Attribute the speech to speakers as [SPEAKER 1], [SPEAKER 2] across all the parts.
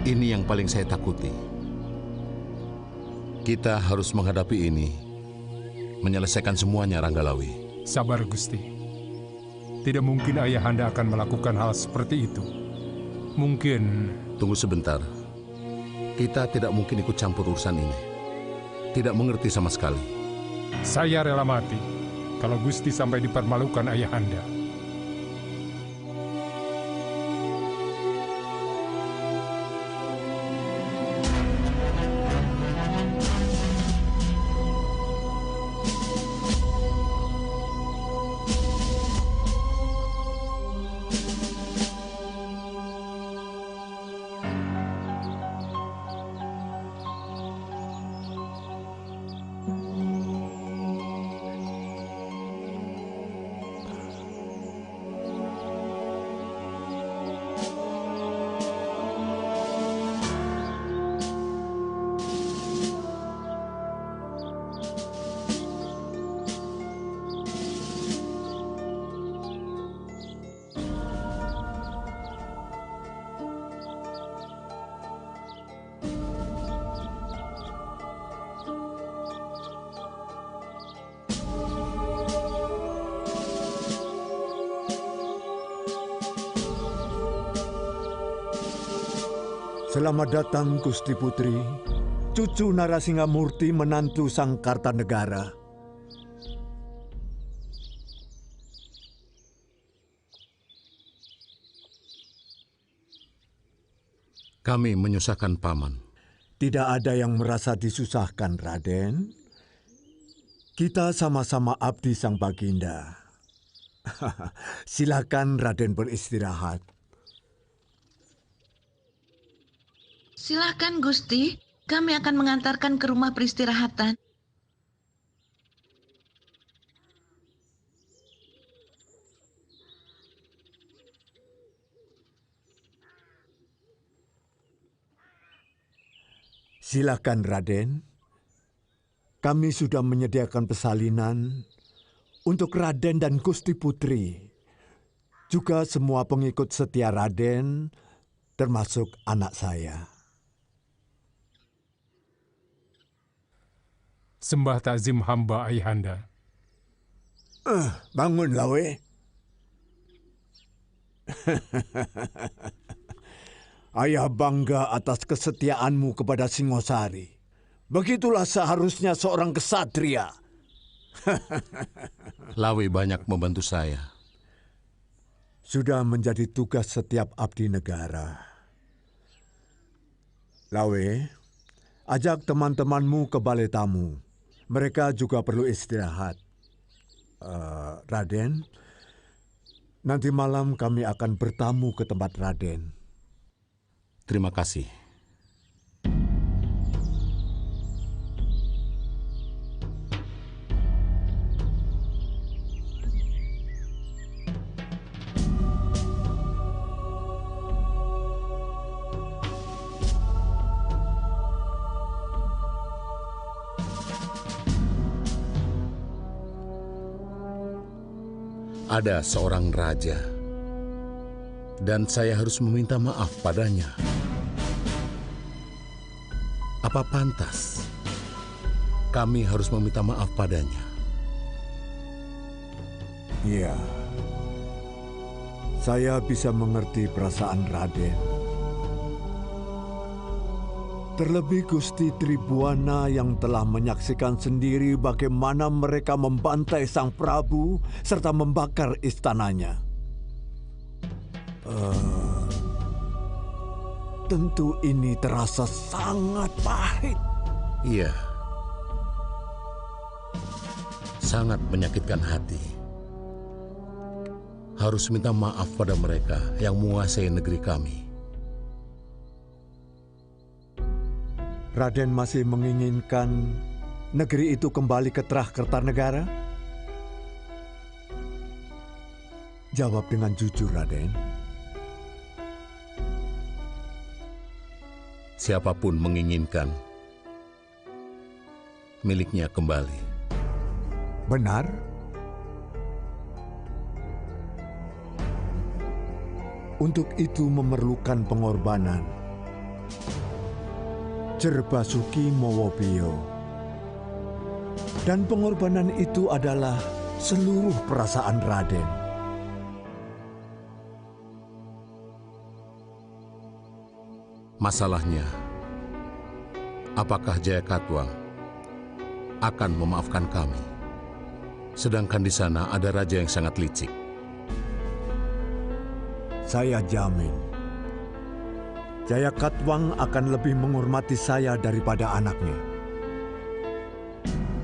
[SPEAKER 1] Ini yang paling saya takuti. Kita harus menghadapi ini, menyelesaikan semuanya, Ranggalawi.
[SPEAKER 2] Sabar, Gusti. Tidak mungkin Ayahanda akan melakukan hal seperti itu. Mungkin...
[SPEAKER 1] Tunggu sebentar. Kita tidak mungkin ikut campur urusan ini. Tidak mengerti sama sekali.
[SPEAKER 2] Saya rela mati kalau Gusti sampai dipermalukan Ayahanda.
[SPEAKER 3] Selamat datang, Gusti Putri, cucu Narasingamurti menantu Sang Kartanegara.
[SPEAKER 1] Kami menyusahkan Paman.
[SPEAKER 3] Tidak ada yang merasa disusahkan, Raden. Kita sama-sama abdi Sang Baginda. Silakan Raden beristirahat.
[SPEAKER 4] Silakan, Gusti. Kami akan mengantarkan ke rumah peristirahatan.
[SPEAKER 3] Silakan, Raden. Kami sudah menyediakan persalinan untuk Raden dan Gusti Putri. Juga semua pengikut setia Raden, termasuk anak saya.
[SPEAKER 2] Sembah takzim hamba Ayahanda.
[SPEAKER 3] Bangunlah, we. Ayah bangga atas kesetiaanmu kepada Singosari. Begitulah seharusnya seorang kesatria.
[SPEAKER 1] Lawi banyak membantu saya.
[SPEAKER 3] Sudah menjadi tugas setiap abdi negara. Lawe, ajak teman-temanmu ke balai tamu. Mereka juga perlu istirahat. Raden, nanti malam kami akan bertamu ke tempat Raden.
[SPEAKER 1] Terima kasih. Ada seorang raja, dan saya harus meminta maaf padanya. Apa pantas kami harus meminta maaf padanya?
[SPEAKER 3] Iya, saya bisa mengerti perasaan Raden. Terlebih Gusti Tribuana yang telah menyaksikan sendiri bagaimana mereka membantai Sang Prabu serta membakar istananya. Tentu ini terasa sangat pahit.
[SPEAKER 1] Iya, sangat menyakitkan hati. Harus minta maaf pada mereka yang menguasai negeri kami.
[SPEAKER 3] Raden masih menginginkan negeri itu kembali ke Trah Kertanegara? Jawab dengan jujur, Raden.
[SPEAKER 1] Siapapun menginginkan miliknya kembali.
[SPEAKER 3] Benar? Untuk itu memerlukan pengorbanan. Jer Basuki Mowobio. Dan pengorbanan itu adalah seluruh perasaan Raden.
[SPEAKER 1] Masalahnya, apakah Jaya Katwang akan memaafkan kami? Sedangkan di sana ada raja yang sangat licik.
[SPEAKER 3] Saya jamin, Jaya Katwang akan lebih menghormati saya daripada anaknya.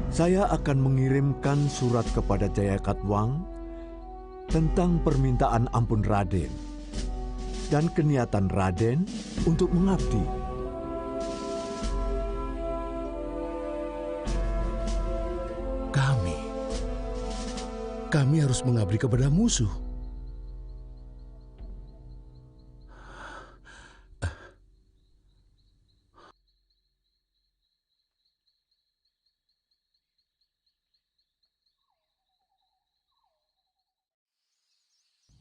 [SPEAKER 3] Saya akan mengirimkan surat kepada Jaya Katwang tentang permintaan ampun Raden dan keniatan Raden untuk mengabdi.
[SPEAKER 1] Kami harus mengabdi kepada musuh.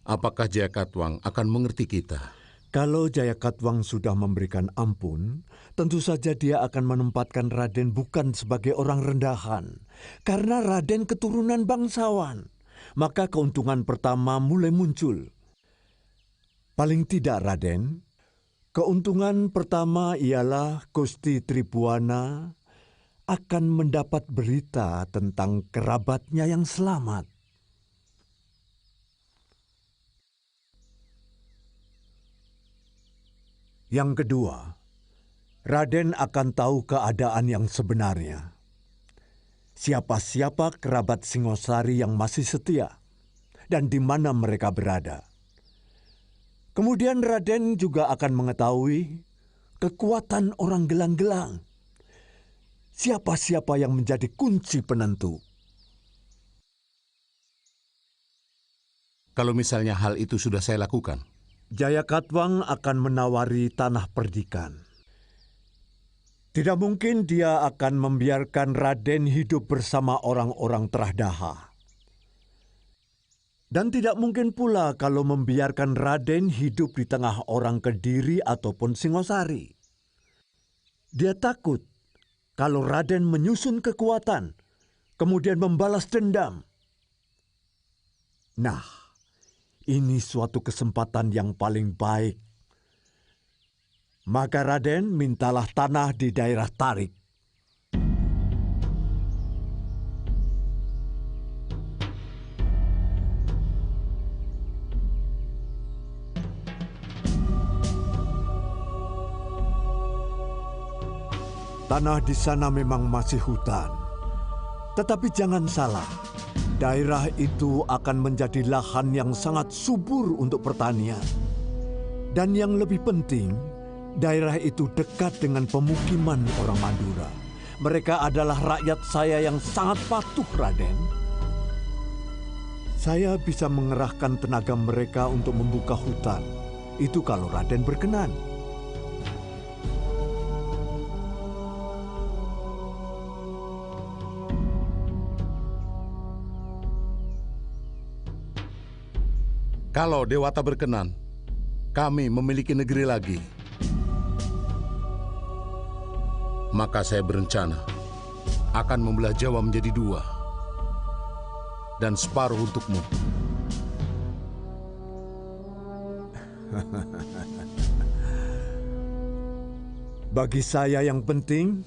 [SPEAKER 1] Apakah Jaya Katwang akan mengerti kita?
[SPEAKER 3] Kalau Jaya Katwang sudah memberikan ampun, tentu saja dia akan menempatkan Raden bukan sebagai orang rendahan. Karena Raden keturunan bangsawan, maka keuntungan pertama mulai muncul. Paling tidak, Raden, keuntungan pertama ialah Gusti Tribuana akan mendapat berita tentang kerabatnya yang selamat. Yang kedua, Raden akan tahu keadaan yang sebenarnya. Siapa-siapa kerabat Singosari yang masih setia dan di mana mereka berada. Kemudian Raden juga akan mengetahui kekuatan orang gelang-gelang. Siapa-siapa yang menjadi kunci penentu.
[SPEAKER 1] Kalau misalnya hal itu sudah saya lakukan,
[SPEAKER 3] Jaya Katwang akan menawari tanah perdikan. Tidak mungkin dia akan membiarkan Raden hidup bersama orang-orang Trahdaha. Dan tidak mungkin pula kalau membiarkan Raden hidup di tengah orang Kediri ataupun Singosari. Dia takut kalau Raden menyusun kekuatan, kemudian membalas dendam. Nah, ini suatu kesempatan yang paling baik. Maka Raden mintalah tanah di daerah Tarik. Tanah di sana memang masih hutan. Tetapi jangan salah, daerah itu akan menjadi lahan yang sangat subur untuk pertanian. Dan yang lebih penting, daerah itu dekat dengan pemukiman orang Madura. Mereka adalah rakyat saya yang sangat patuh, Raden. Saya bisa mengerahkan tenaga mereka untuk membuka hutan. Itu kalau Raden berkenan.
[SPEAKER 1] Kalau Dewata berkenan, kami memiliki negeri lagi. Maka saya berencana akan membelah Jawa menjadi 2. Dan separuh untukmu.
[SPEAKER 3] Bagi saya yang penting,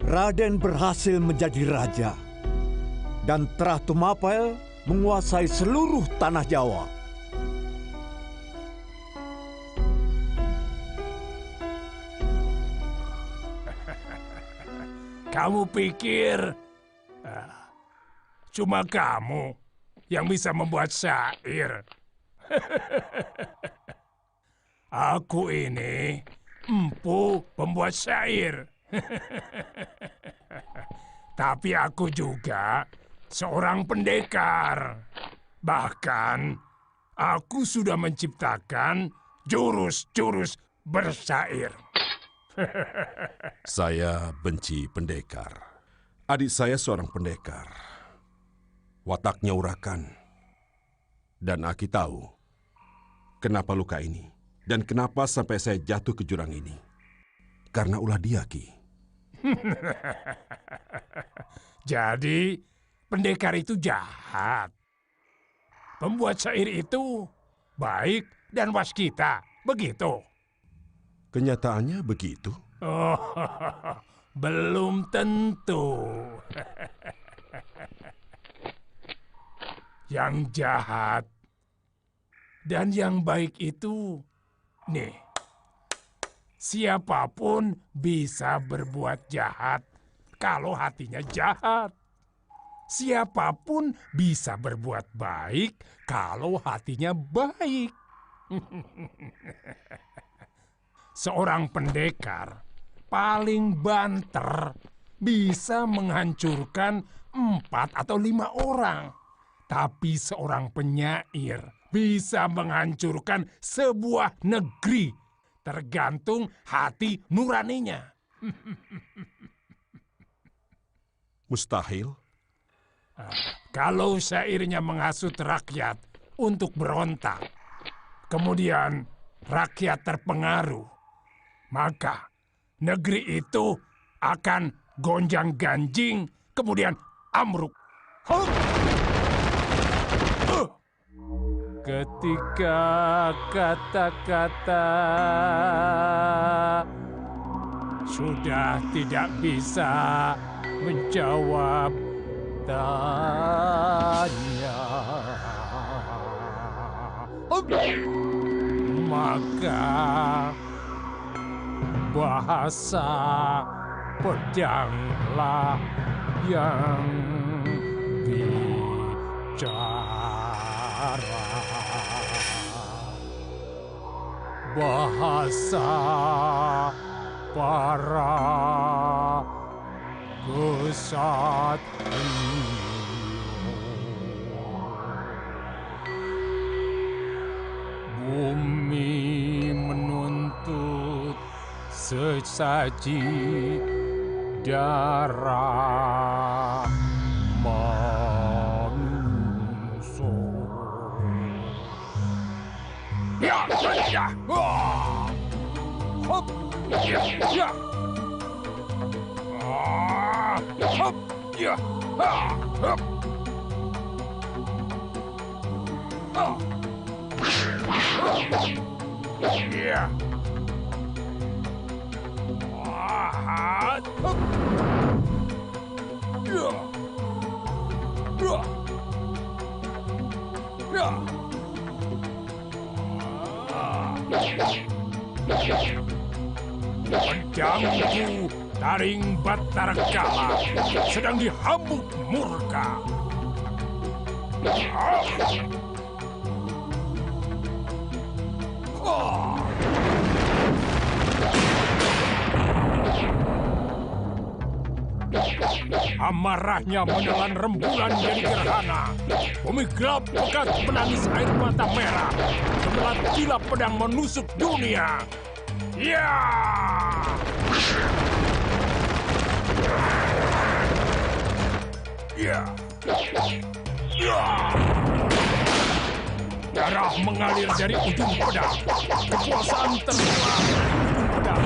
[SPEAKER 3] Raden berhasil menjadi raja. Dan Trah Tumapel menguasai seluruh tanah Jawa.
[SPEAKER 5] Kamu pikir cuma kamu yang bisa membuat syair? Aku ini empu pembuat syair. Tapi aku juga seorang pendekar. Bahkan aku sudah menciptakan jurus-jurus bersyair.
[SPEAKER 6] Saya benci pendekar. Adik saya seorang pendekar. Wataknya urakan. Dan Aki tahu kenapa luka ini dan kenapa sampai saya jatuh ke jurang ini. Karena ulah dia, Ki.
[SPEAKER 5] Jadi pendekar itu jahat. Pembuat syair itu baik dan waskita, begitu?
[SPEAKER 6] Kenyataannya begitu.
[SPEAKER 5] Oh, belum tentu. Yang jahat dan yang baik itu, nih, siapapun bisa berbuat jahat kalau hatinya jahat. Siapapun bisa berbuat baik kalau hatinya baik. Seorang pendekar paling banter bisa menghancurkan 4 atau 5 orang. Tapi seorang penyair bisa menghancurkan sebuah negeri. Tergantung hati nuraninya.
[SPEAKER 6] Mustahil.
[SPEAKER 5] Kalau syairnya menghasut rakyat untuk berontak, kemudian rakyat terpengaruh, maka negeri itu akan gonjang-ganjing, kemudian amruk. Ketika kata-kata sudah tidak bisa menjawab tanya, maka bahasa pedanglah yang bicara. Bahasa para kesatria. Bumi menuntut sesaji darah manusia. Ya, ya, hop, ya, ya, hop, ya, hop, ya. Pedangku Taring Batara Kala sedang dihambuk murka. Amarahnya menelan rembulan jadi gerhana. Bumi gelap pekat menangis air mata merah. Sebelah kilap pedang menusuk dunia. Ya! Ya! Ya! Darah mengalir dari ujung pedang. Kekuasaan tertular dari ujung pedang.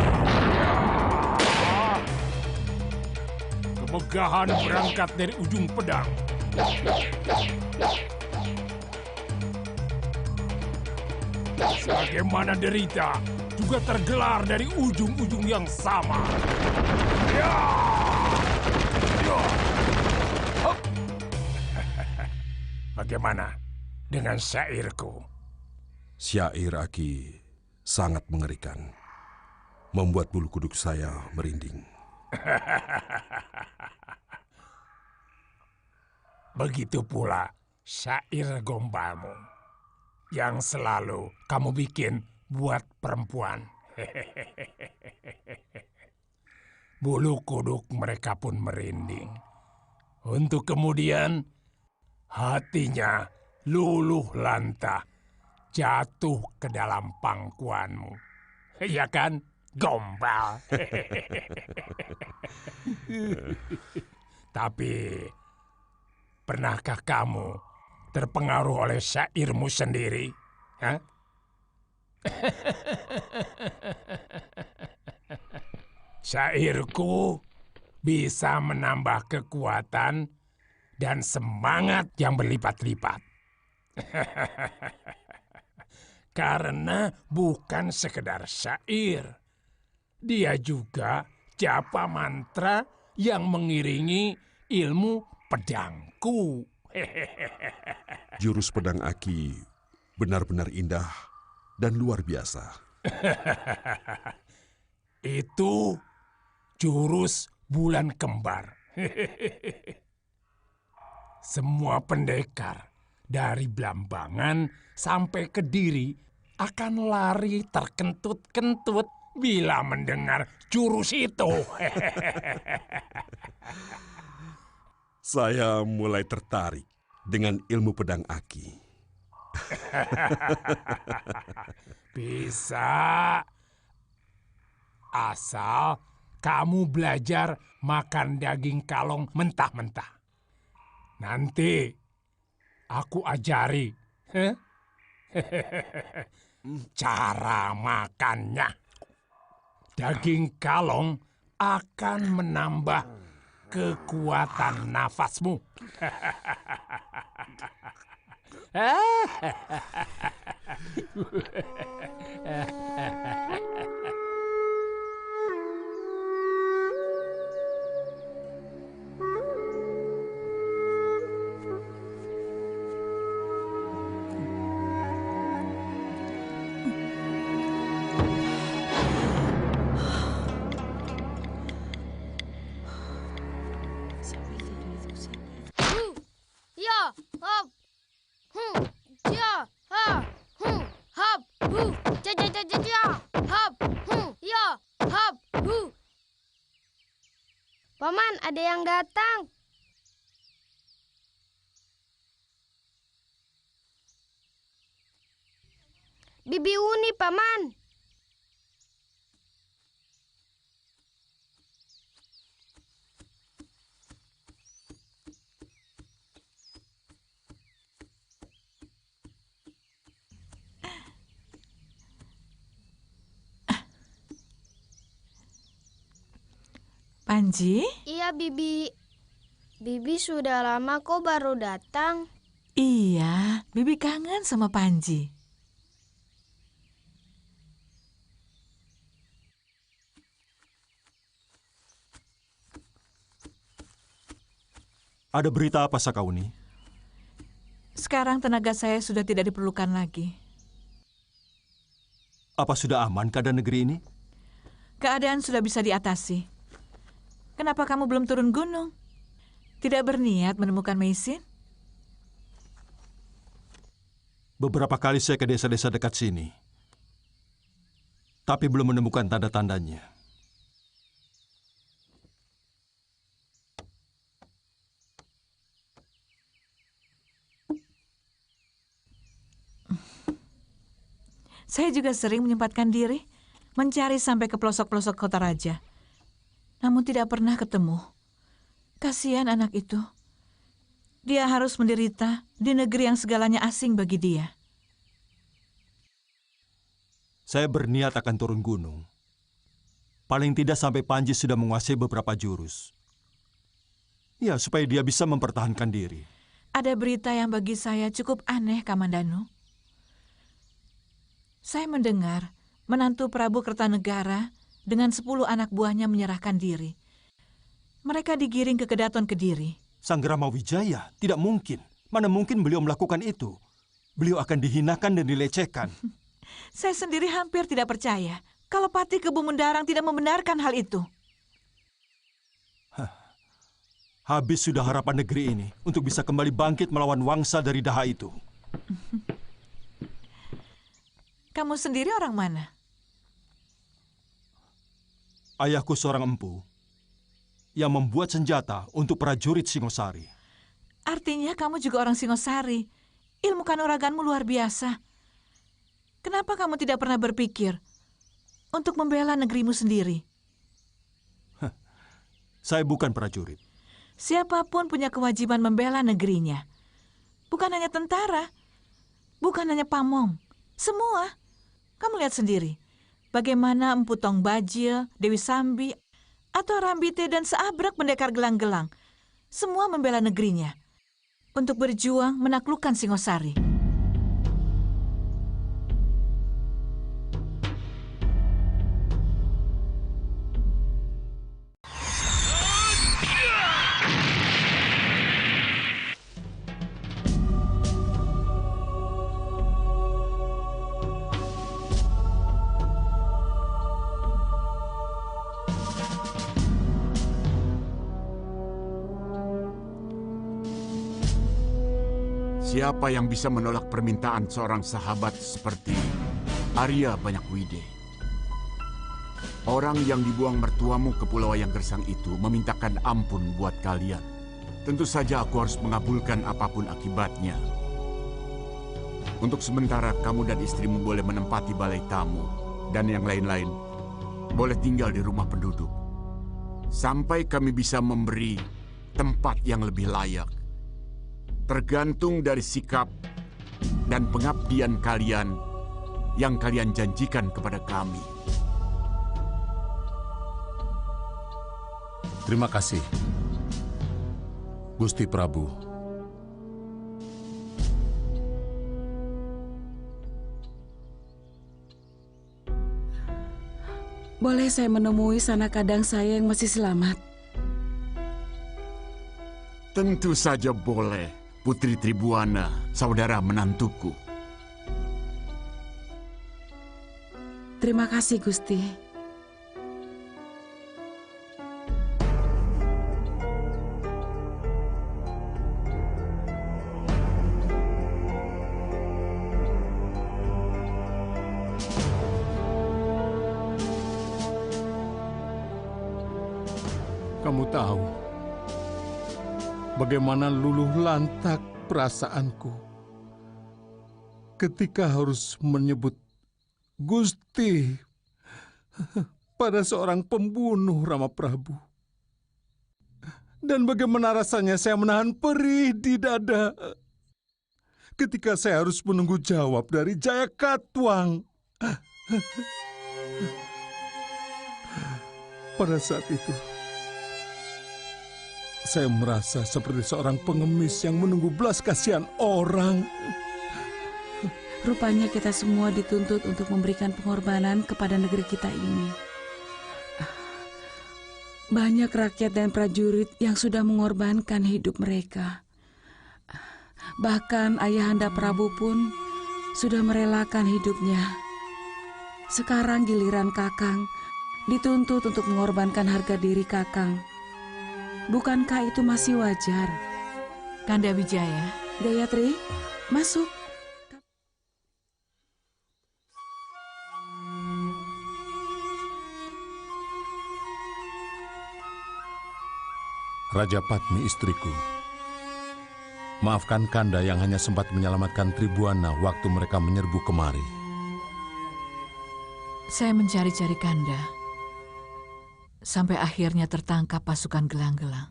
[SPEAKER 5] Kemegahan berangkat dari ujung pedang. Sebagaimana derita juga tergelar dari ujung-ujung yang sama. Ya! Ya! Hop! Bagaimana dengan syairku?
[SPEAKER 6] Syair Aki sangat mengerikan. Membuat bulu kuduk saya merinding.
[SPEAKER 5] Begitu pula syair gombalmu yang selalu kamu bikin buat perempuan. Bulu kuduk mereka pun merinding. Untuk kemudian hatinya luluh lantah jatuh ke dalam pangkuanmu. Ya kan, gombal? Tapi pernahkah kamu terpengaruh oleh syairmu sendiri? Hah? Syairku bisa menambah kekuatan dan semangat yang berlipat-lipat. Karena bukan sekedar syair. Dia juga japa mantra yang mengiringi ilmu pedangku.
[SPEAKER 6] Jurus pedang Aki benar-benar indah dan luar biasa.
[SPEAKER 5] Itu jurus bulan kembar. Semua pendekar dari Blambangan sampai Kediri akan lari terkentut-kentut bila mendengar jurus itu.
[SPEAKER 6] Saya mulai tertarik dengan ilmu pedang Aki.
[SPEAKER 5] Bisa. Asal kamu belajar makan daging kalong mentah-mentah. Nanti aku ajari cara makannya. Daging kalong akan menambah kekuatan nafasmu.
[SPEAKER 7] Paman, ada yang datang. Bibi Uni, Paman.
[SPEAKER 8] Panji?
[SPEAKER 7] Iya, Bibi. Bibi sudah lama kok baru datang.
[SPEAKER 8] Iya, Bibi kangen sama Panji.
[SPEAKER 9] Ada berita apa, Sakauni?
[SPEAKER 8] Sekarang tenaga saya sudah tidak diperlukan lagi.
[SPEAKER 9] Apa sudah aman keadaan negeri ini?
[SPEAKER 8] Keadaan sudah bisa diatasi. Kenapa kamu belum turun gunung? Tidak berniat menemukan Meisin?
[SPEAKER 9] Beberapa kali saya ke desa-desa dekat sini, tapi belum menemukan tanda-tandanya.
[SPEAKER 8] Saya juga sering menyempatkan diri mencari sampai ke pelosok-pelosok kota raja. Namun tidak pernah ketemu. Kasihan anak itu. Dia harus menderita di negeri yang segalanya asing bagi dia.
[SPEAKER 9] Saya berniat akan turun gunung. Paling tidak sampai Panji sudah menguasai beberapa jurus. Ya, supaya dia bisa mempertahankan diri.
[SPEAKER 8] Ada berita yang bagi saya cukup aneh, Kamandanu. Saya mendengar menantu Prabu Kertanegara dengan 10 anak buahnya menyerahkan diri. Mereka digiring ke Kedaton Kediri.
[SPEAKER 9] Sanggrama Wijaya? Tidak mungkin. Mana mungkin beliau melakukan itu? Beliau akan dihinakan dan dilecehkan.
[SPEAKER 8] Saya sendiri hampir tidak percaya kalau Patih Kebu Mendarang tidak membenarkan hal itu.
[SPEAKER 9] Habis sudah harapan negeri ini untuk bisa kembali bangkit melawan Wangsa dari Daha itu.
[SPEAKER 8] Kamu sendiri orang mana?
[SPEAKER 9] Ayahku seorang empu yang membuat senjata untuk prajurit Singosari.
[SPEAKER 8] Artinya kamu juga orang Singosari. Ilmu kanuraganmu luar biasa. Kenapa kamu tidak pernah berpikir untuk membela negerimu sendiri?
[SPEAKER 9] Saya bukan prajurit.
[SPEAKER 8] Siapapun punya kewajiban membela negerinya. Bukan hanya tentara, bukan hanya pamong, semua. Kamu lihat sendiri, bagaimana Empu Tong Bajil, Dewi Sambi, atau Rambite dan seabrek pendekar gelang-gelang, semua membela negerinya untuk berjuang menaklukkan Singosari.
[SPEAKER 10] Siapa yang bisa menolak permintaan seorang sahabat seperti Arya Banyakwide? Orang yang dibuang mertuamu ke Pulau Wayang Gersang itu memintakan ampun buat kalian. Tentu saja aku harus mengabulkan apapun akibatnya. Untuk sementara kamu dan istrimu boleh menempati balai tamu, dan yang lain-lain boleh tinggal di rumah penduduk. Sampai kami bisa memberi tempat yang lebih layak. Tergantung dari sikap dan pengabdian kalian yang kalian janjikan kepada kami.
[SPEAKER 1] Terima kasih, Gusti Prabu.
[SPEAKER 11] Boleh saya menemui sanak kadang saya yang masih selamat?
[SPEAKER 10] Tentu saja boleh. Putri Tribuana, saudara menantuku.
[SPEAKER 11] Terima kasih, Gusti.
[SPEAKER 5] Kamu tahu bagaimana luluh lantak perasaanku ketika harus menyebut Gusti pada seorang pembunuh Rama Prabu. Dan bagaimana rasanya saya menahan perih di dada ketika saya harus menunggu jawab dari Jaya Katwang. Pada saat itu, saya merasa seperti seorang pengemis yang menunggu belas kasihan orang.
[SPEAKER 11] Rupanya kita semua dituntut untuk memberikan pengorbanan kepada negeri kita ini. Banyak rakyat dan prajurit yang sudah mengorbankan hidup mereka. Bahkan Ayahanda Prabu pun sudah merelakan hidupnya. Sekarang giliran Kakang dituntut untuk mengorbankan harga diri Kakang. Bukankah itu masih wajar?
[SPEAKER 8] Kanda Wijaya.
[SPEAKER 11] Gayatri, masuk.
[SPEAKER 1] Raja Patmi istriku, maafkan Kanda yang hanya sempat menyelamatkan Tribuana waktu mereka menyerbu kemari.
[SPEAKER 8] Saya mencari-cari Kanda sampai akhirnya tertangkap pasukan gelang-gelang.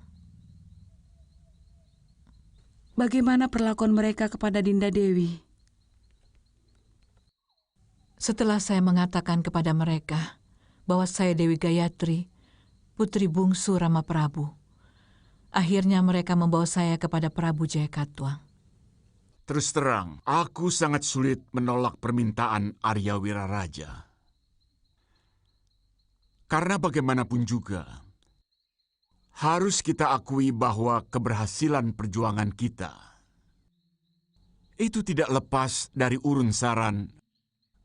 [SPEAKER 11] Bagaimana perlakuan mereka kepada Dinda Dewi?
[SPEAKER 8] Setelah saya mengatakan kepada mereka bahwa saya Dewi Gayatri, putri bungsu Rama Prabu, akhirnya mereka membawa saya kepada Prabu Jayakatwang.
[SPEAKER 10] Terus terang, aku sangat sulit menolak permintaan Arya Wiraraja. Karena bagaimanapun juga, harus kita akui bahwa keberhasilan perjuangan kita itu tidak lepas dari urun saran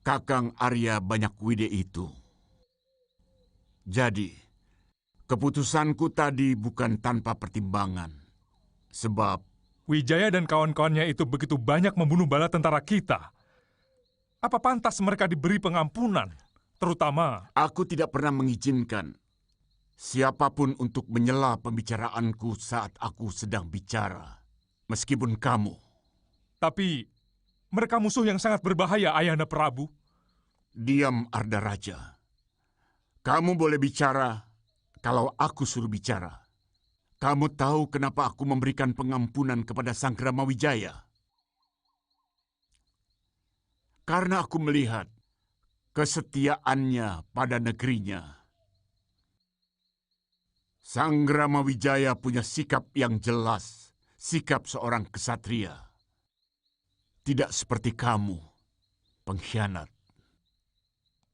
[SPEAKER 10] Kakang Arya Banyakwide itu. Jadi, keputusanku tadi bukan tanpa pertimbangan. Sebab
[SPEAKER 2] Wijaya dan kawan-kawannya itu begitu banyak membunuh bala tentara kita. Apa pantas mereka diberi pengampunan? Terutama,
[SPEAKER 10] aku tidak pernah mengizinkan siapapun untuk menyela pembicaraanku saat aku sedang bicara. Meskipun kamu.
[SPEAKER 2] Tapi, mereka musuh yang sangat berbahaya, Ayahanda Prabu.
[SPEAKER 10] Diam, Arda Raja. Kamu boleh bicara kalau aku suruh bicara. Kamu tahu kenapa aku memberikan pengampunan kepada Sanggrama Wijaya? Karena aku melihat kesetiaannya pada negerinya. Sanggrama Wijaya punya sikap yang jelas, sikap seorang kesatria. Tidak seperti kamu, pengkhianat.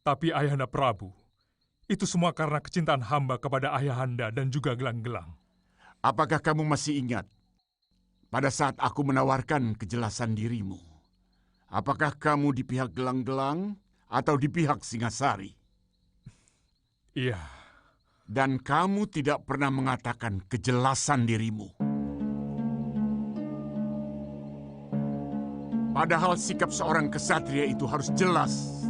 [SPEAKER 2] Tapi Ayahanda Prabu, itu semua karena kecintaan hamba kepada Ayahanda dan juga gelang-gelang.
[SPEAKER 10] Apakah kamu masih ingat pada saat aku menawarkan kejelasan dirimu? Apakah kamu di pihak gelang-gelang atau di pihak Singasari?
[SPEAKER 2] Iya.
[SPEAKER 10] Dan kamu tidak pernah mengatakan kejelasan dirimu. Padahal sikap seorang kesatria itu harus jelas.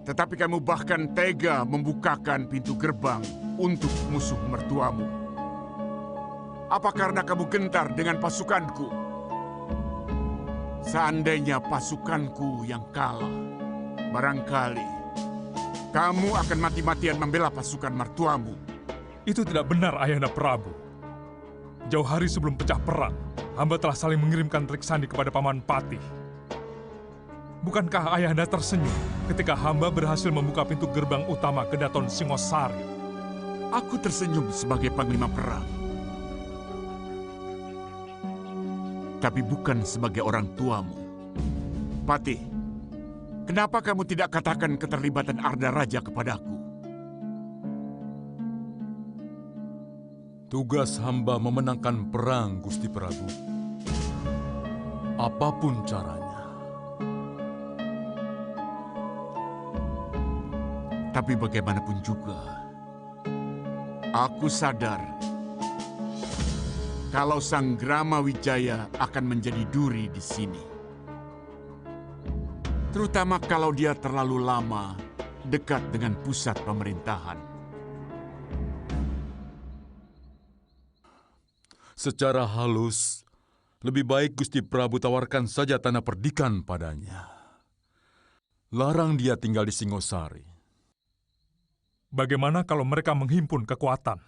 [SPEAKER 10] Tetapi kamu bahkan tega membukakan pintu gerbang untuk musuh mertuamu. Apa karena kamu gentar dengan pasukanku? Seandainya pasukanku yang kalah, barangkali kamu akan mati-matian membela pasukan mertuamu.
[SPEAKER 2] Itu tidak benar, Ayahanda Prabu. Jauh hari sebelum pecah perang, hamba telah saling mengirimkan trik sandi kepada Paman Patih. Bukankah Ayahanda tersenyum ketika hamba berhasil membuka pintu gerbang utama ke Daton Singosari?
[SPEAKER 10] Aku tersenyum sebagai panglima perang. Tapi bukan sebagai orang tuamu. Patih, kenapa kamu tidak katakan keterlibatan Arda Raja kepadaku?
[SPEAKER 12] Tugas hamba memenangkan perang, Gusti Prabu. Apapun caranya.
[SPEAKER 10] Tapi bagaimanapun juga, aku sadar kalau Sanggrama Wijaya akan menjadi duri di sini. Terutama kalau dia terlalu lama dekat dengan pusat pemerintahan.
[SPEAKER 12] Secara halus, lebih baik Gusti Prabu tawarkan saja tanah perdikan padanya. Larang dia tinggal di Singosari.
[SPEAKER 2] Bagaimana kalau mereka menghimpun kekuatan?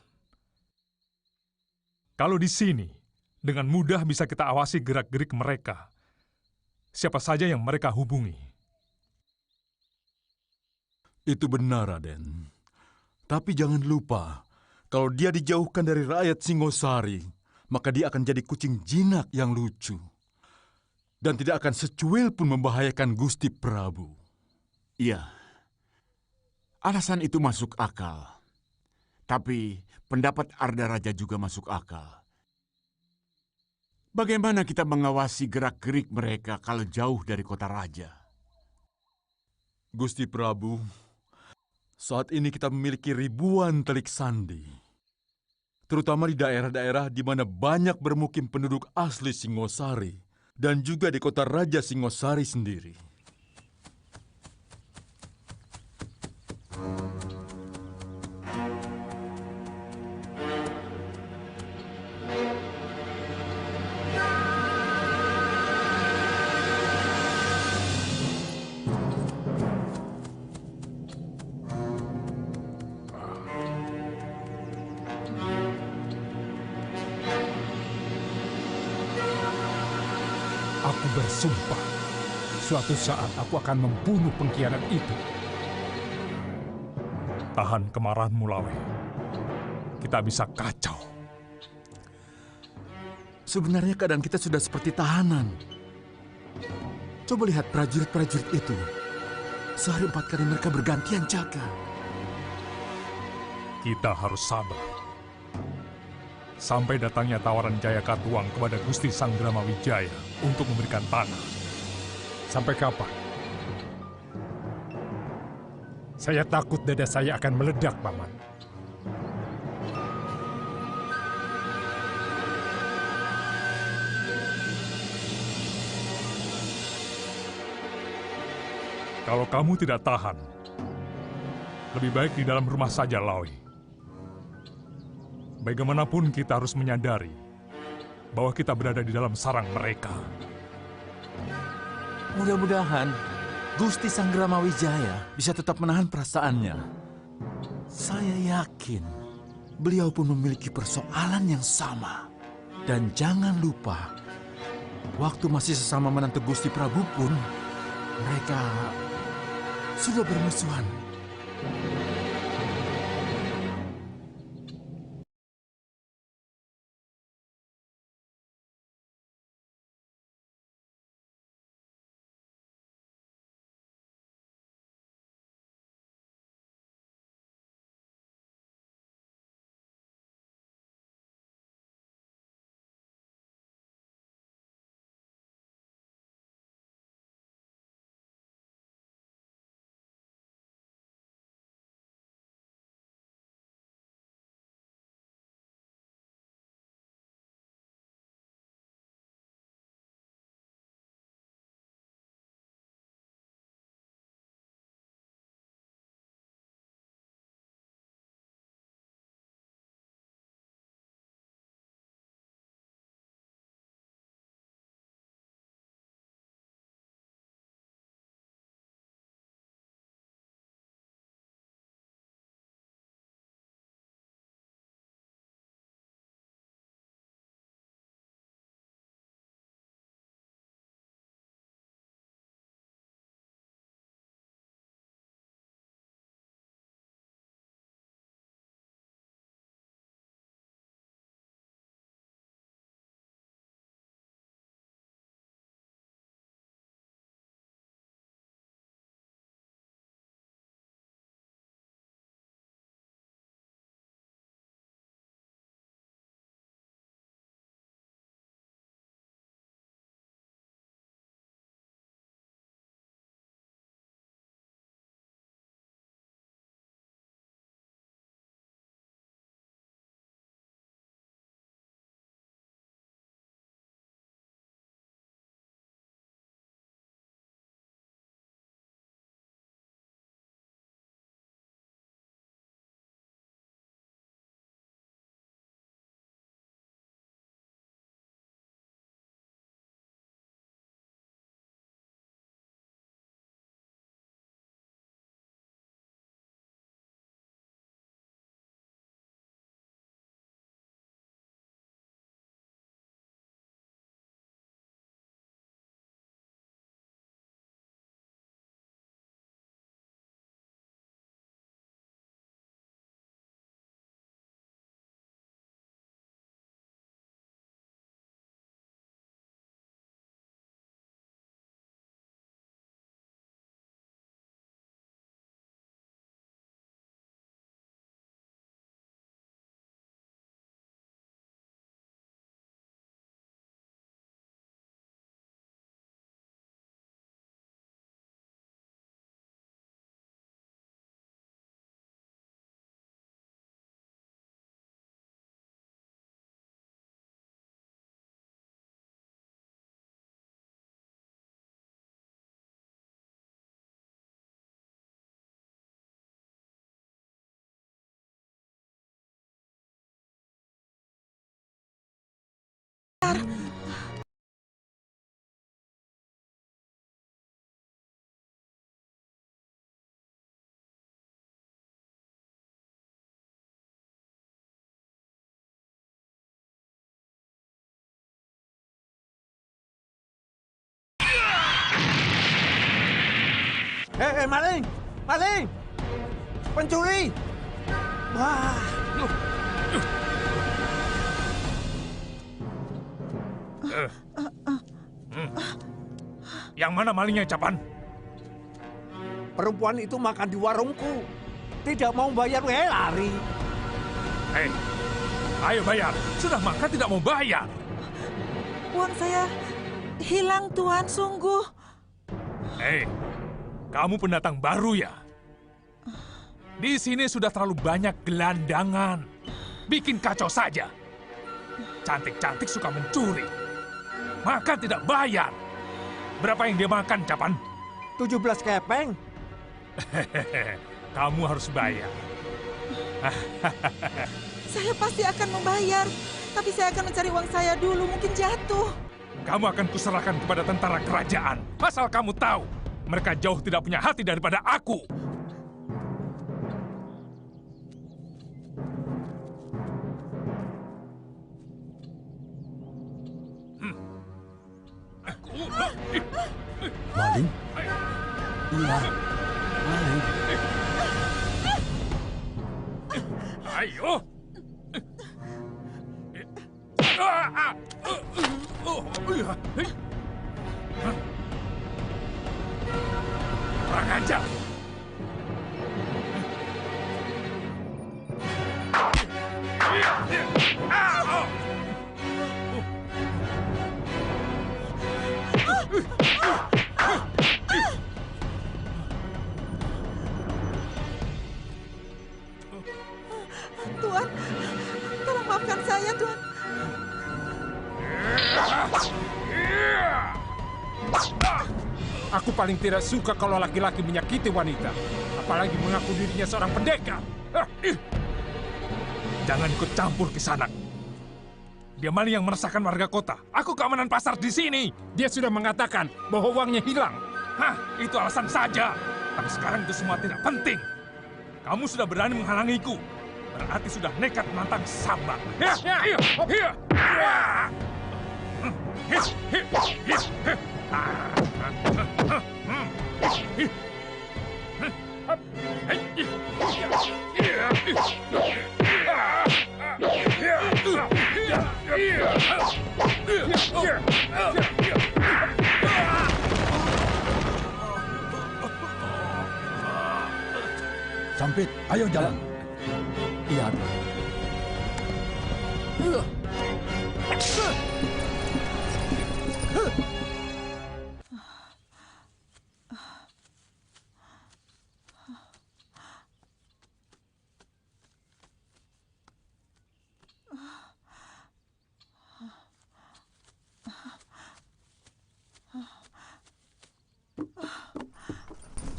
[SPEAKER 2] Kalau di sini, dengan mudah bisa kita awasi gerak-gerik mereka. Siapa saja yang mereka hubungi.
[SPEAKER 12] Itu benar, Raden. Tapi jangan lupa, kalau dia dijauhkan dari rakyat Singosari, maka dia akan jadi kucing jinak yang lucu. Dan tidak akan secuil pun membahayakan Gusti Prabu.
[SPEAKER 10] Iya, alasan itu masuk akal. Tapi pendapat Arda Raja juga masuk akal. Bagaimana kita mengawasi gerak-gerik mereka kalau jauh dari kota raja?
[SPEAKER 12] Gusti Prabu, saat ini kita memiliki ribuan telik sandi. Terutama di daerah-daerah di mana banyak bermukim penduduk asli Singosari dan juga di kota Raja Singosari sendiri.
[SPEAKER 2] Aku bersumpah,
[SPEAKER 5] suatu saat aku akan membunuh pengkhianat itu.
[SPEAKER 2] Tahan kemarahanmu, Lawe. Kita bisa kacau.
[SPEAKER 12] Sebenarnya keadaan kita sudah seperti tahanan. Coba lihat prajurit-prajurit itu. Sehari 4 kali mereka bergantian jaga.
[SPEAKER 2] Kita harus sabar. Sampai datangnya tawaran Jaya Katuang kepada Gusti Sanggrama Wijaya untuk memberikan tanah.
[SPEAKER 5] Sampai kapan? Saya takut dada saya akan meledak, Paman.
[SPEAKER 2] Kalau kamu tidak tahan, lebih baik di dalam rumah saja, Lawe. Bagaimanapun kita harus menyadari bahwa kita berada di dalam sarang mereka.
[SPEAKER 12] Mudah-mudahan Gusti Sanggrama Wijaya bisa tetap menahan perasaannya. Saya yakin beliau pun memiliki persoalan yang sama. Dan jangan lupa, waktu masih sesama menantu Gusti Prabu pun, mereka sudah bermusuhan.
[SPEAKER 3] Maling! Maling! Pencuri! Wah!
[SPEAKER 2] Yang mana malingnya, Capan?
[SPEAKER 3] Perempuan itu makan di warungku. Tidak mau bayar, lari.
[SPEAKER 2] Hei, ayo bayar. Sudah makan tidak mau bayar.
[SPEAKER 8] Uang saya hilang, Tuan, sungguh.
[SPEAKER 2] Hei, kamu pendatang baru ya? Di sini sudah terlalu banyak gelandangan. Bikin kacau saja. Cantik-cantik suka mencuri. Makan tidak bayar. Berapa yang dia makan, Capan?
[SPEAKER 3] 17 kepeng.
[SPEAKER 2] Kamu harus bayar.
[SPEAKER 8] Saya pasti akan membayar. Tapi saya akan mencari uang saya dulu, mungkin jatuh.
[SPEAKER 2] Kamu akan kuserahkan kepada tentara kerajaan. Asal kamu tahu, mereka jauh tidak punya hati daripada aku.
[SPEAKER 3] Maling? Iya, maling.
[SPEAKER 2] Ayo! Kurang ajar!
[SPEAKER 8] Tuan, tolong maafkan saya, Tuan.
[SPEAKER 5] Aku paling tidak suka kalau laki-laki menyakiti wanita. Apalagi mengaku dirinya seorang pendekar.
[SPEAKER 2] Jangan ikut campur ke sana. Dia maling yang meresahkan warga kota. Aku keamanan pasar di sini.
[SPEAKER 5] Dia sudah mengatakan bahwa uangnya hilang.
[SPEAKER 2] Hah, itu alasan saja. Tapi sekarang itu semua tidak penting. Kamu sudah berani menghalangiku. Berarti sudah nekat menantang Samba.
[SPEAKER 13] Sampit, ayo jalan. Iya.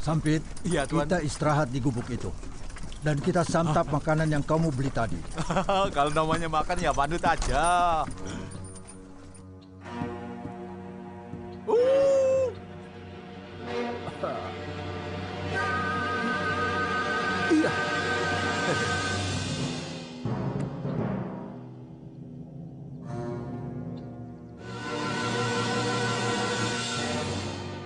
[SPEAKER 13] Sampit,
[SPEAKER 9] iya, Tuan.
[SPEAKER 13] Kita istirahat di gubuk itu. Dan kita santap makanan yang kamu beli tadi.
[SPEAKER 9] Kalau namanya makan ya bandut aja.
[SPEAKER 13] Iya.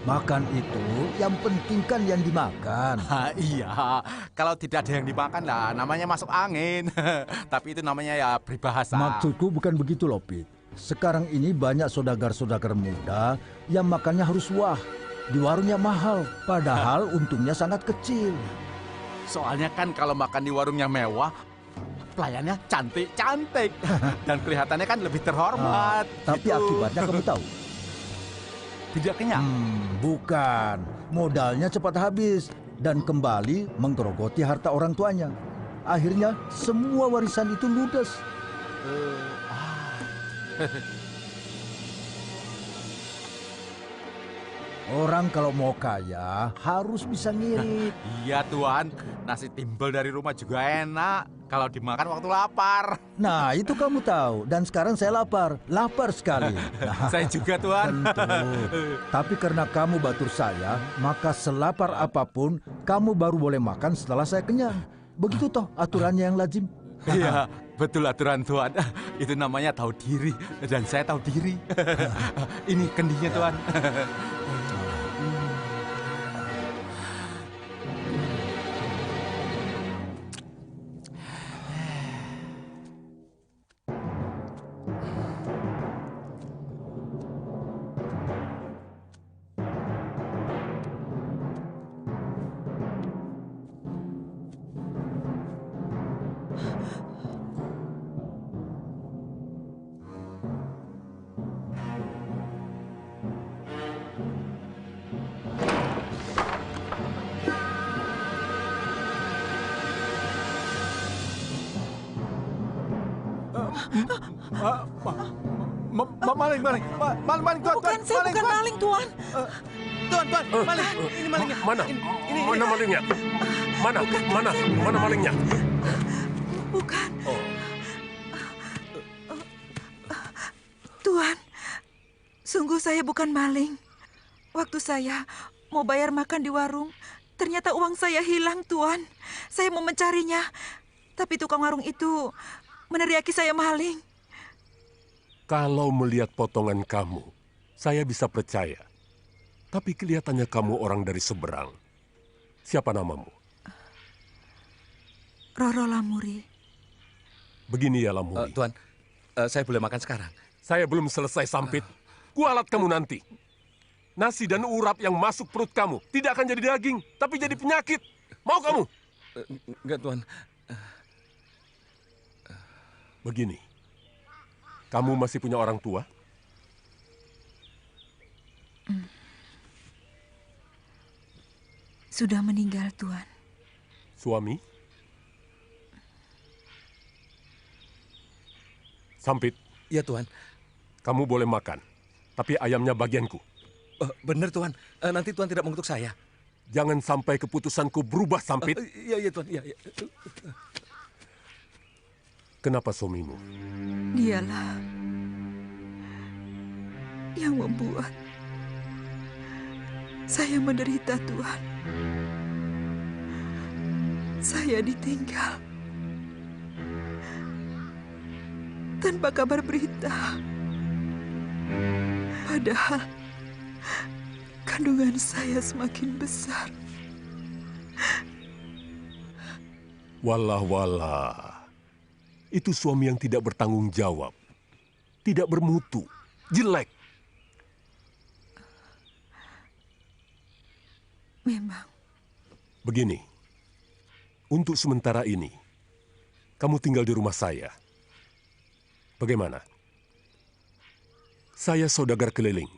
[SPEAKER 13] Makan itu yang penting kan yang dimakan.
[SPEAKER 9] Iya, kalau tidak ada yang dimakan lah namanya masuk angin. Tapi itu namanya ya peribahasa.
[SPEAKER 13] Maksudku bukan begitu loh, Pit. Sekarang ini banyak saudagar-saudagar muda yang makannya harus wah. Di warungnya mahal, padahal untungnya sangat kecil.
[SPEAKER 9] Soalnya kan kalau makan di warung yang mewah, pelayannya cantik-cantik. Dan kelihatannya kan lebih terhormat.
[SPEAKER 13] Tapi akibatnya kamu tahu?
[SPEAKER 9] Tidak kenyang?
[SPEAKER 13] Bukan. Modalnya cepat habis dan kembali menggerogoti harta orang tuanya. Akhirnya semua warisan itu ludes. Orang kalau mau kaya harus bisa ngirit.
[SPEAKER 9] Iya, Tuan. Nasi timbel dari rumah juga enak. Kalau dimakan waktu lapar.
[SPEAKER 13] Nah, itu kamu tahu. Dan sekarang saya lapar. Lapar sekali. Nah,
[SPEAKER 9] saya juga, Tuan.
[SPEAKER 13] Tentu. Tapi karena kamu batur saya, maka selapar apapun, kamu baru boleh makan setelah saya kenyang. Begitu toh aturannya yang lazim.
[SPEAKER 9] Iya, betul aturan, Tuan. Itu namanya tahu diri. Dan saya tahu diri. Ini kendinya, Tuan.
[SPEAKER 12] Maling, Tuan.
[SPEAKER 8] Bukan, saya bukan maling, Tuan.
[SPEAKER 14] Tuan, maling. Ini malingnya.
[SPEAKER 5] Mana?
[SPEAKER 14] Ini.
[SPEAKER 5] Mana malingnya? Mana malingnya?
[SPEAKER 8] Bukan. Tuan, sungguh saya bukan maling. Waktu saya mau bayar makan di warung, ternyata uang saya hilang, Tuan. Saya mau mencarinya, tapi tukang warung itu meneriaki saya maling.
[SPEAKER 5] Kalau melihat potongan kamu, saya bisa percaya. Tapi kelihatannya kamu orang dari seberang. Siapa namamu?
[SPEAKER 8] Roro Lamuri.
[SPEAKER 5] Begini ya, Lamuri.
[SPEAKER 14] Tuan, saya boleh makan sekarang?
[SPEAKER 5] Saya belum selesai, Sampit. Kualat kamu nanti. Nasi dan urap yang masuk perut kamu tidak akan jadi daging, tapi jadi penyakit. Mau kamu?
[SPEAKER 14] Enggak, Tuan.
[SPEAKER 5] Begini. Kamu masih punya orang tua?
[SPEAKER 8] Sudah meninggal, Tuan.
[SPEAKER 5] Suami? Sampit.
[SPEAKER 14] Ya, Tuan.
[SPEAKER 5] Kamu boleh makan, tapi ayamnya bagianku.
[SPEAKER 14] Benar, Tuan. Nanti Tuan tidak mengutuk saya.
[SPEAKER 5] Jangan sampai keputusanku berubah, Sampit.
[SPEAKER 14] Iya, Tuan. Iya.
[SPEAKER 5] Kenapa suamimu?
[SPEAKER 8] Dialah yang membuat saya menderita, Tuan. Saya ditinggal tanpa kabar berita. Padahal kandungan saya semakin besar.
[SPEAKER 5] Walah. Itu suami yang tidak bertanggung jawab. Tidak bermutu. Jelek.
[SPEAKER 8] Memang.
[SPEAKER 5] Begini. Untuk sementara ini, kamu tinggal di rumah saya. Bagaimana? Saya saudagar keliling.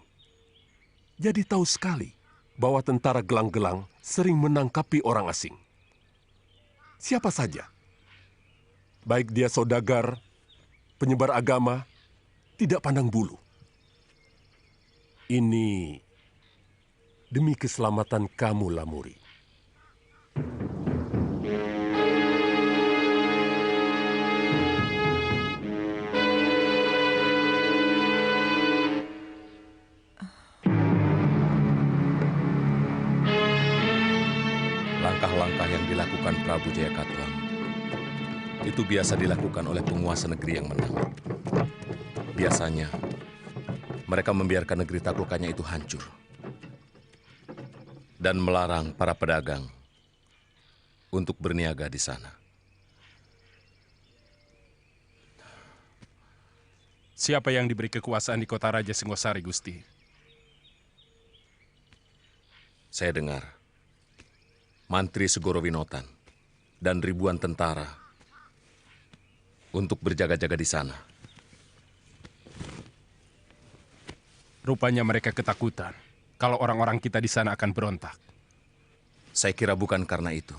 [SPEAKER 5] Jadi tahu sekali bahwa tentara gelang-gelang sering menangkapi orang asing. Siapa saja. Baik dia saudagar, penyebar agama, tidak pandang bulu. Ini demi keselamatan kamu, Lamuri.
[SPEAKER 15] Langkah-langkah yang dilakukan Prabu Jayakatwang itu biasa dilakukan oleh penguasa negeri yang menang. Biasanya, mereka membiarkan negeri taklukannya itu hancur. Dan melarang para pedagang untuk berniaga di sana.
[SPEAKER 5] Siapa yang diberi kekuasaan di kota Raja Singosari, Gusti?
[SPEAKER 15] Saya dengar, Mantri Segoro Winotan dan ribuan tentara untuk berjaga-jaga di sana.
[SPEAKER 5] Rupanya mereka ketakutan kalau orang-orang kita di sana akan berontak.
[SPEAKER 15] Saya kira bukan karena itu.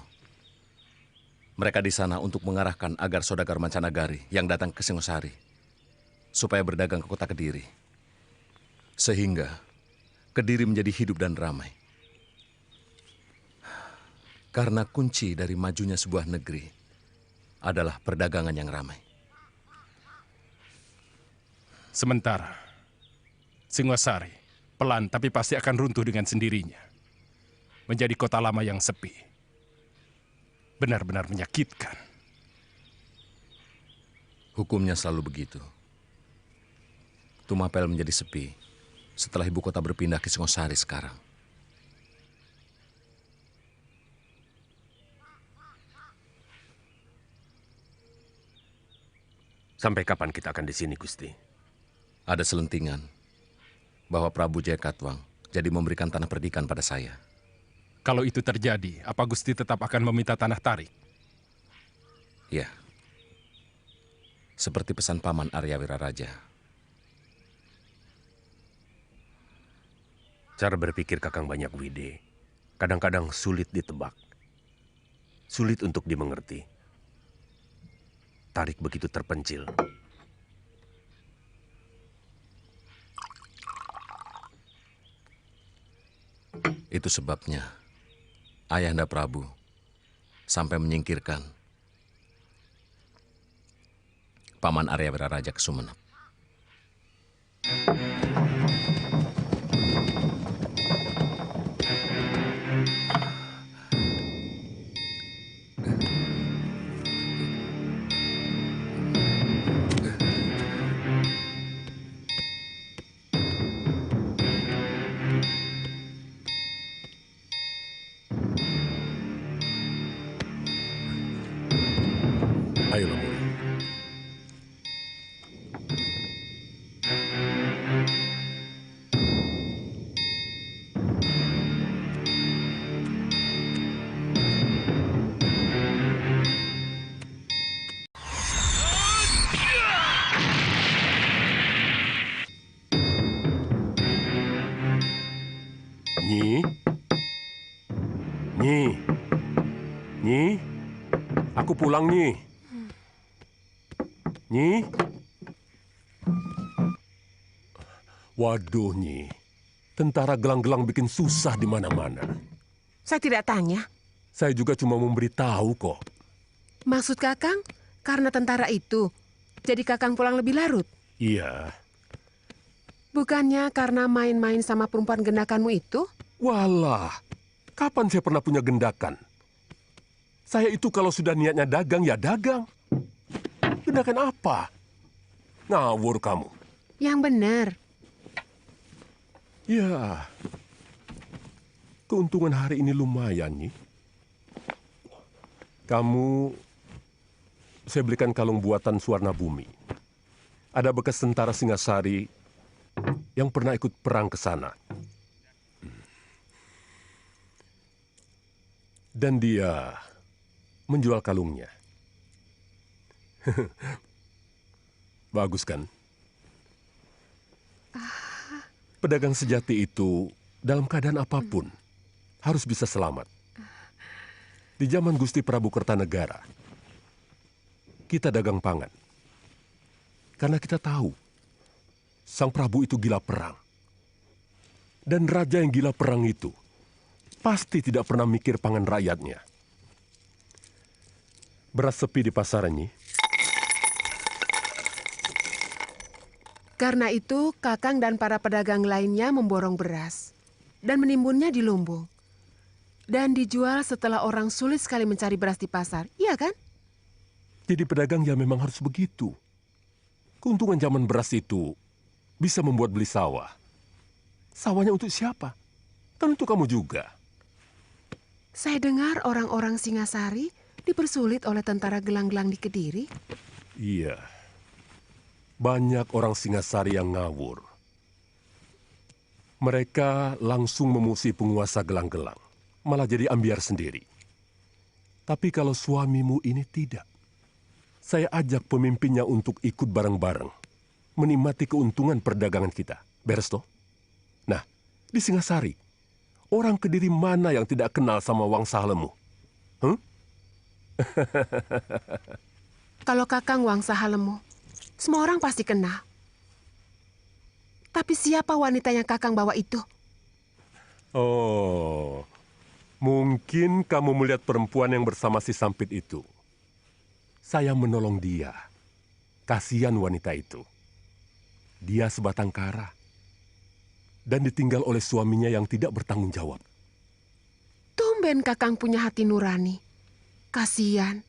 [SPEAKER 15] Mereka di sana untuk mengarahkan agar saudagar mancanagari yang datang ke Singosari supaya berdagang ke kota Kediri. Sehingga Kediri menjadi hidup dan ramai. Karena kunci dari majunya sebuah negeri adalah perdagangan yang ramai.
[SPEAKER 5] Sementara, Singosari pelan tapi pasti akan runtuh dengan sendirinya. Menjadi kota lama yang sepi. Benar-benar menyakitkan.
[SPEAKER 15] Hukumnya selalu begitu. Tumapel menjadi sepi setelah ibu kota berpindah ke Singosari sekarang.
[SPEAKER 5] Sampai kapan kita akan di sini, Gusti?
[SPEAKER 15] Ada selentingan bahwa Prabu Jayakatwang jadi memberikan tanah perdikan pada saya.
[SPEAKER 5] Kalau itu terjadi, apa Gusti tetap akan meminta tanah tarik?
[SPEAKER 15] Ya. Seperti pesan Paman Arya Wiraraja.
[SPEAKER 5] Cara berpikir Kakang Banyak Wide kadang-kadang sulit ditebak. Sulit untuk dimengerti. Tarik begitu terpencil.
[SPEAKER 15] Itu sebabnya Ayahanda Prabu sampai menyingkirkan Paman Aryabara Raja ke Sumenep.
[SPEAKER 5] Ayolah, Muri. Nyi? Nyi? Nyi? Aku pulang, Nyi. Nyi? Waduh, Nyi. Tentara gelang-gelang bikin susah di mana-mana.
[SPEAKER 16] Saya tidak tanya.
[SPEAKER 5] Saya juga cuma memberitahu kok.
[SPEAKER 16] Maksud Kakang, karena tentara itu, jadi Kakang pulang lebih larut?
[SPEAKER 5] Iya.
[SPEAKER 16] Bukannya karena main-main sama perempuan gendakanmu itu?
[SPEAKER 5] Walah, kapan saya pernah punya gendakan? Saya itu kalau sudah niatnya dagang, ya dagang. Gendakan apa? Ngawur kamu.
[SPEAKER 16] Yang benar.
[SPEAKER 5] Ya, keuntungan hari ini lumayan, Nyi. Saya belikan kalung buatan Suwarna Bumi. Ada bekas tentara Singasari yang pernah ikut perang ke sana. Dan dia menjual kalungnya. Bagus kan? Pedagang sejati itu dalam keadaan apapun harus bisa selamat. Di zaman Gusti Prabu Kertanegara, kita dagang pangan. Karena kita tahu, Sang Prabu itu gila perang. Dan raja yang gila perang itu pasti tidak pernah mikir pangan rakyatnya. Beras sepi di pasaran, Nyi.
[SPEAKER 16] Karena itu, Kakang dan para pedagang lainnya memborong beras dan menimbunnya di lumbung. Dan dijual setelah orang sulit sekali mencari beras di pasar, iya kan?
[SPEAKER 5] Jadi pedagang ya memang harus begitu. Keuntungan zaman beras itu bisa membuat beli sawah. Sawahnya untuk siapa? Dan untuk kamu juga.
[SPEAKER 16] Saya dengar orang-orang Singasari dipersulit oleh tentara gelang-gelang di Kediri.
[SPEAKER 5] Iya. Banyak orang Singasari yang ngawur. Mereka langsung memusuhi penguasa gelang-gelang. Malah jadi ambiar sendiri. Tapi kalau suamimu ini tidak. Saya ajak pemimpinnya untuk ikut bareng-bareng. Menikmati keuntungan perdagangan kita. Beres toh? Nah, di Singasari, orang Kediri mana yang tidak kenal sama Wangsa Halemu?
[SPEAKER 16] Kalau Kakang Wangsa Halemu, semua orang pasti kenal. Tapi siapa wanita yang Kakang bawa itu?
[SPEAKER 5] Oh, mungkin kamu melihat perempuan yang bersama si Sampit itu. Saya menolong dia. Kasihan wanita itu. Dia sebatang kara. Dan ditinggal oleh suaminya yang tidak bertanggung jawab.
[SPEAKER 16] Tumben Kakang punya hati nurani. Kasihan.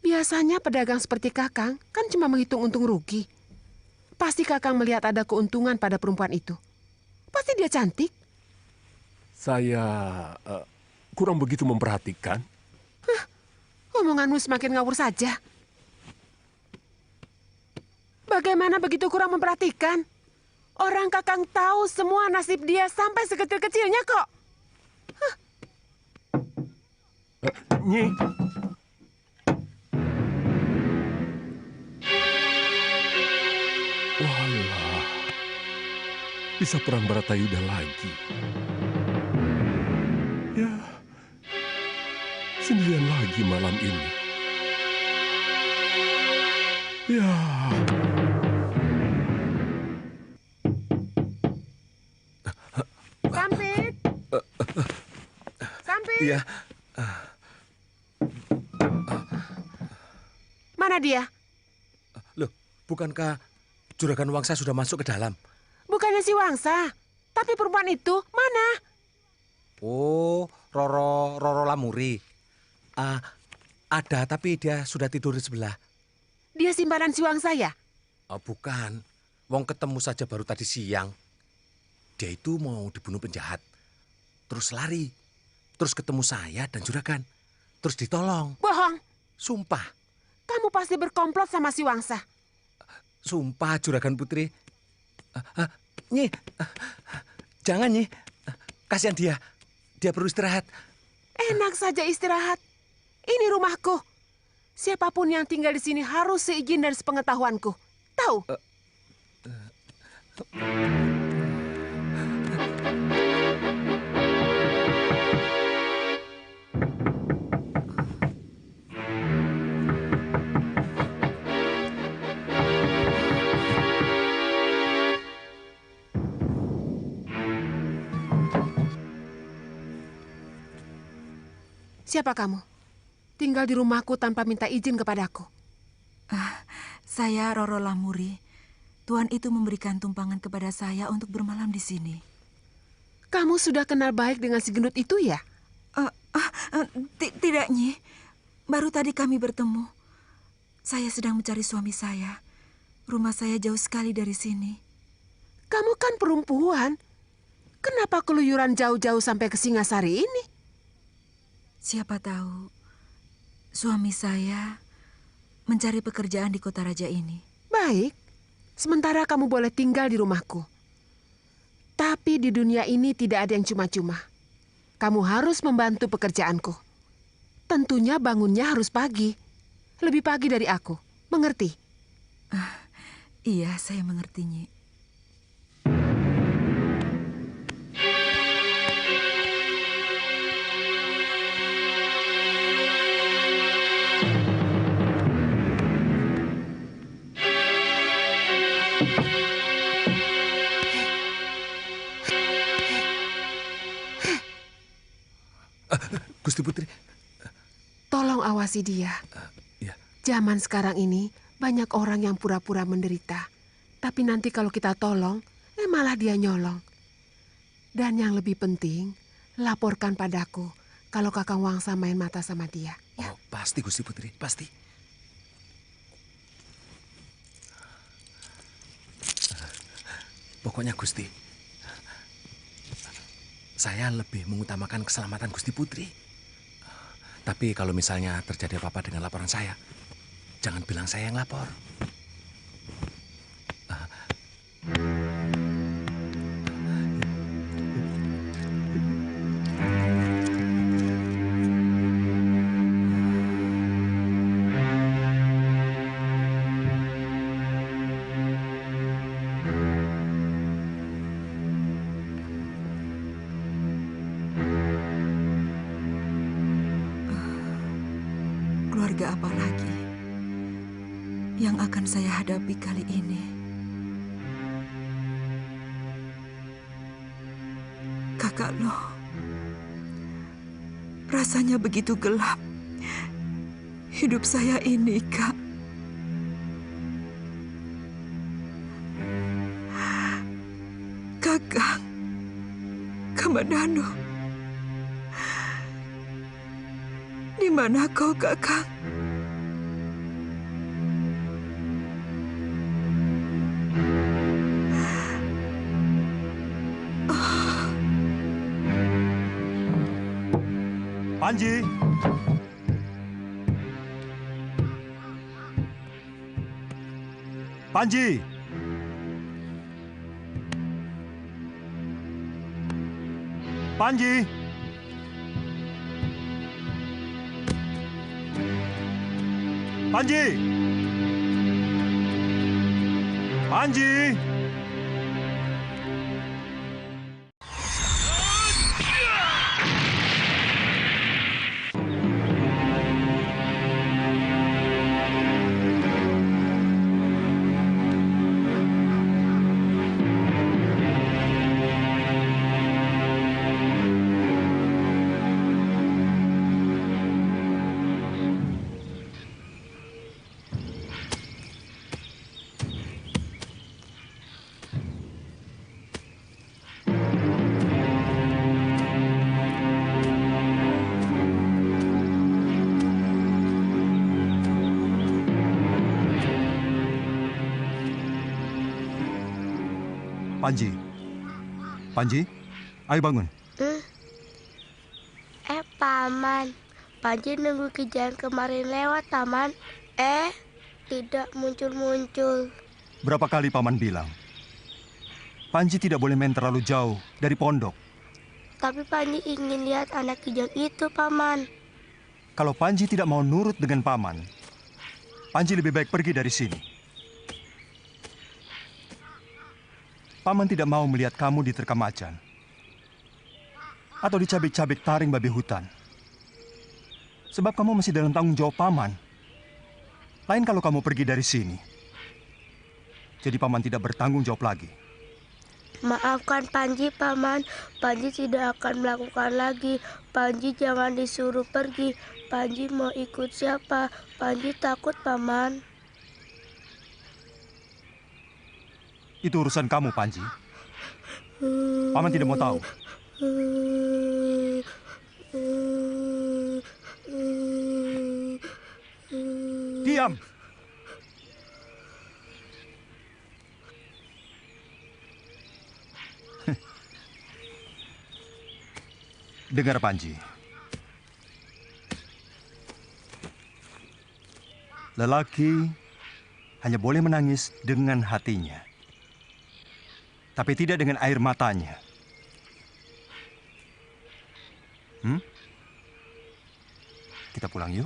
[SPEAKER 16] Biasanya pedagang seperti Kakang kan cuma menghitung untung rugi. Pasti Kakang melihat ada keuntungan pada perempuan itu. Pasti dia cantik.
[SPEAKER 5] Saya kurang begitu memperhatikan.
[SPEAKER 16] Omonganmu semakin ngawur saja. Bagaimana begitu kurang memperhatikan? Orang Kakang tahu semua nasib dia sampai sekecil-kecilnya kok.
[SPEAKER 5] Nyi. Walah. Bisa perang Baratayuda lagi. Ya. Sendirian lagi malam ini. Ya.
[SPEAKER 16] Sampit.
[SPEAKER 14] Iya.
[SPEAKER 16] Mana dia?
[SPEAKER 14] Loh, bukankah Juragan Wangsa sudah masuk ke dalam?
[SPEAKER 16] Bukannya si Wangsa, tapi perempuan itu mana?
[SPEAKER 14] Oh, Roro Lamuri. Ada, tapi dia sudah tidur di sebelah.
[SPEAKER 16] Dia simpanan si Wangsa ya?
[SPEAKER 14] Bukan. Wong ketemu saja baru tadi siang. Dia itu mau dibunuh penjahat. Terus lari. Terus ketemu saya dan Juragan. Terus ditolong.
[SPEAKER 16] Bohong.
[SPEAKER 14] Sumpah.
[SPEAKER 16] Kamu pasti berkomplot sama si Wangsa.
[SPEAKER 14] Sumpah, Juragan Putri. Nyi, jangan Nyi. Kasihan dia. Dia perlu istirahat.
[SPEAKER 16] Enak saja istirahat. Ini rumahku. Siapapun yang tinggal di sini harus seizin dan sepengetahuanku. Tahu? Siapa kamu? Tinggal di rumahku tanpa minta izin kepadaku.
[SPEAKER 17] Saya Roro Lamuri. Tuan itu memberikan tumpangan kepada saya untuk bermalam di sini.
[SPEAKER 16] Kamu sudah kenal baik dengan si gendut itu ya?
[SPEAKER 17] Tidak, Nyi. Baru tadi kami bertemu. Saya sedang mencari suami saya. Rumah saya jauh sekali dari sini.
[SPEAKER 16] Kamu kan perempuan. Kenapa keluyuran jauh-jauh sampai ke Singasari ini?
[SPEAKER 17] Siapa tahu suami saya mencari pekerjaan di kota raja ini.
[SPEAKER 16] Baik, sementara kamu boleh tinggal di rumahku. Tapi di dunia ini tidak ada yang cuma-cuma. Kamu harus membantu pekerjaanku. Tentunya bangunnya harus pagi. Lebih pagi dari aku. Mengerti?
[SPEAKER 17] Iya, saya mengerti, Nyi.
[SPEAKER 14] Gusti Putri.
[SPEAKER 16] Tolong awasi dia.
[SPEAKER 14] Ya.
[SPEAKER 16] Zaman sekarang ini banyak orang yang pura-pura menderita. Tapi nanti kalau kita tolong, malah dia nyolong. Dan yang lebih penting, laporkan padaku kalau Kakang Wangsa main mata sama dia.
[SPEAKER 14] Ya? Oh, pasti Gusti Putri, pasti. Pokoknya Gusti, saya lebih mengutamakan keselamatan Gusti Putri. Tapi kalau misalnya terjadi apa-apa dengan laporan saya, jangan bilang saya yang lapor.
[SPEAKER 17] Keluarga apa lagi yang akan saya hadapi kali ini? Kakak Loh, rasanya begitu gelap hidup saya ini, Kak. Kakang Kamandanu, di mana kau, Kakang?
[SPEAKER 9] Panji. Panji. Panji. Panji. Panji. Panji. Panji, ayo bangun.
[SPEAKER 7] Paman. Panji nunggu kejadian kemarin lewat, Paman. Tidak muncul-muncul.
[SPEAKER 9] Berapa kali Paman bilang, Panji tidak boleh main terlalu jauh dari pondok.
[SPEAKER 7] Tapi Panji ingin lihat anak kijang itu, Paman.
[SPEAKER 9] Kalau Panji tidak mau nurut dengan Paman, Panji lebih baik pergi dari sini. Paman tidak mau melihat kamu diterkam macan atau dicabik-cabik taring babi hutan. Sebab kamu masih dalam tanggung jawab Paman. Lain kalau kamu pergi dari sini. Jadi Paman tidak bertanggung jawab lagi.
[SPEAKER 7] Maafkan Panji, Paman. Panji tidak akan melakukan lagi. Panji jangan disuruh pergi. Panji mau ikut siapa? Panji takut, Paman.
[SPEAKER 9] Itu urusan kamu, Panji. Paman tidak mau tahu. Diam! Dengar, Panji. Lelaki hanya boleh menangis dengan hatinya, tapi tidak dengan air matanya. Kita pulang yuk.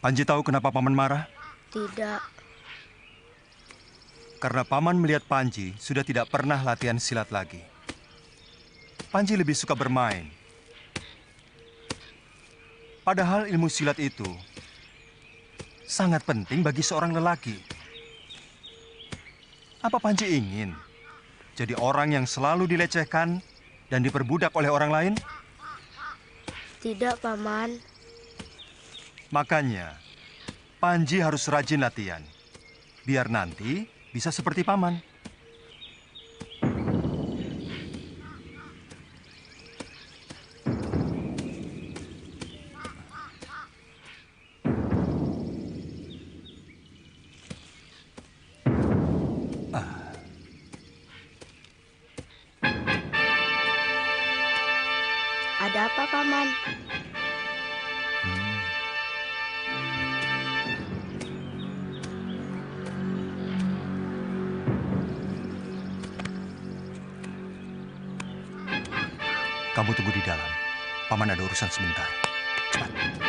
[SPEAKER 9] Panji tahu kenapa Paman marah?
[SPEAKER 7] Tidak.
[SPEAKER 9] Karena Paman melihat Panji sudah tidak pernah latihan silat lagi. Panji lebih suka bermain. Padahal ilmu silat itu sangat penting bagi seorang lelaki. Apa Panji ingin jadi orang yang selalu dilecehkan dan diperbudak oleh orang lain?
[SPEAKER 7] Tidak, Paman.
[SPEAKER 9] Makanya, Panji harus rajin latihan. Biar nanti bisa seperti Paman.
[SPEAKER 7] Ada apa, Paman?
[SPEAKER 9] Kamu tunggu di dalam. Paman ada urusan sebentar. Cepat.